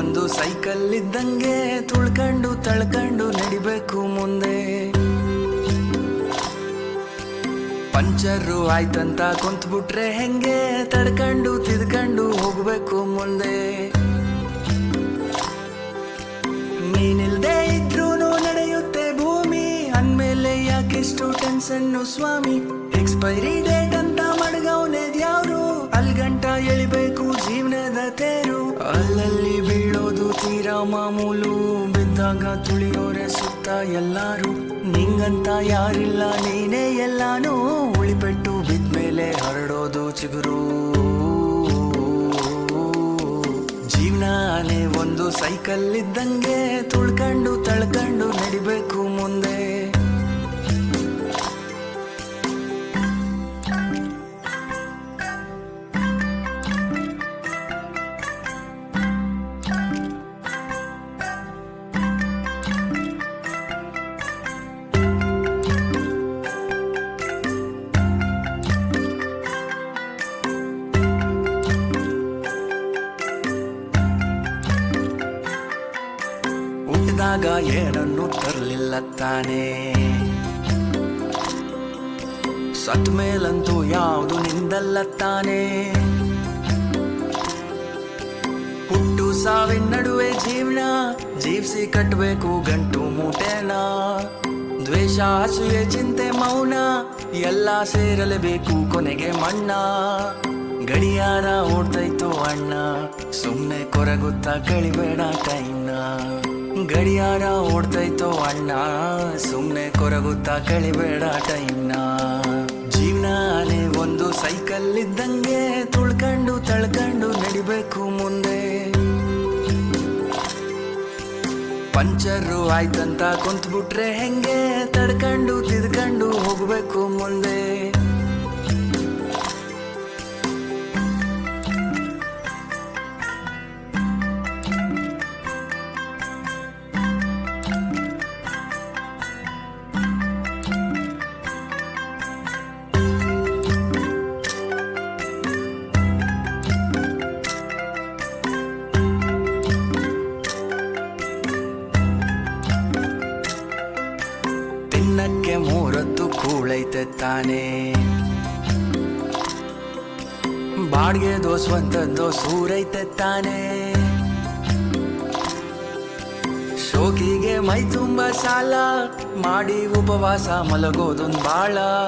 ಒಂದು ಸೈಕಲ್ ಇದ್ದಂಗೆ ತುಳ್ಕೊಂಡು ತಳ್ಕೊಂಡು ನಡಿಬೇಕು ಮುಂದೆ. ಪಂಚರು ಆಯ್ತಂತ ಕುಂತ್ಬಿಟ್ರೆ ಹೆಂಗೆ ತಡ್ಕೊಂಡು ತಿದ್ಕೊಂಡು ಹೋಗ್ಬೇಕು ಮುಂದೆ. ನೀನಿಲ್ದೇ ಇದ್ರೂನು ನಡೆಯುತ್ತೆ ಭೂಮಿ, ಅಂದ್ಮೇಲೆ ಯಾಕೆಷ್ಟು ಟೆನ್ಷನ್ನು ಸ್ವಾಮಿ. ಎಕ್ಸ್ಪೈರಿ ಡೇಟ್ ಅಂತ ಮಡ್ಗವ್ನೆದ್ಯಾವ್ರು, ಅಲ್ಗಂಟ ಎಳಿಬೇಕು ಜೀವನದ ತೇರು. ಅಲ್ಲಲ್ಲಿ ಬೀಳೋದು ತೀರಾ ಮಾಮೂಲು, ಬಿದ್ದಾಗ ತುಳಿಯೋರೆ ಸುತ್ತ ಎಲ್ಲಾರು. ನಿಂಗಂತ ಯಾರಿಲ್ಲ ನೀನೇ ಎಲ್ಲಾನು, ಉಳಿಪೆಟ್ಟು ಬಿದ್ಮೇಲೆ ಹರಡೋದು ಚಿಗುರು. ಜೀವನಾನೇ ಒಂದು ಸೈಕಲ್ ಇದ್ದಂಗೆ ತುಳ್ಕೊಂಡು ತಳ್ಕೊಂಡು ನಡಿಬೇಕು ಮುಂದೆ. ಹುಟ್ಟಿದಾಗ ಏನನ್ನು ತರಲಿಲ್ಲ ತಾನೇ, ಸತ್ ಮೇಲಂತೂ ಯಾವುದು ನಿಂದಲ್ಲ ತಾನೇ. ಹುಟ್ಟು ಸಾವಿನ ನಡುವೆ ಜೀವನ ಜೀವಿಸಿ ಕಟ್ಟಬೇಕು ಗಂಟು ಮೂಟೆನ. ದ್ವೇಷ ಅಸೂಯೆ ಚಿಂತೆ ಮೌನ ಎಲ್ಲ ಸೇರಲೇಬೇಕು ಕೊನೆಗೆ ಮಣ್ಣ. ಗಡಿಯಾರ ಓಡ್ತೈತು ಅಣ್ಣ, ಸುಮ್ನೆ ಕೊರಗುತ್ತಾ ಕಳಿಬೇಡ ಟೈಮ್ನ. ಗಡಿಯಾರ ಓಡ್ತೈತೋ ಅಣ್ಣ, ಸುಮ್ನೆ ಕೊರಗುತ್ತಾ ಕಳಿಬೇಡ ಟೈಮ್ನ. ಜೀವನಾನೇ ಒಂದು ಸೈಕಲ್ ಇದ್ದಂಗೆ ತುಳ್ಕೊಂಡು ತಳ್ಕೊಂಡು ನಡಿಬೇಕು ಮುಂದೆ. ಪಂಚರು ಆಯ್ತಂತ ಕುಂತ್ಬಿಟ್ರೆ ಹೆಂಗೆ ತಡ್ಕೊಂಡು ತಿದ್ಕೊಂಡು ಹೋಗ್ಬೇಕು ಮುಂದೆ. ತಿನ್ನಕ್ಕೆ ಮೂರತ್ತು ಕೂಳೈತೆ ತಾನೇ, ಬಾಡ್ಗೆದೋ ಸ್ವಂತದ್ದೋ ಸೂರೈತೆ ತಾನೇ. ಶೋಕಿಗೆ ಮೈ ತುಂಬ ಸಾಲ ಮಾಡಿ ಉಪವಾಸ ಮಲಗೋದೊಂದು ಬಾಳ.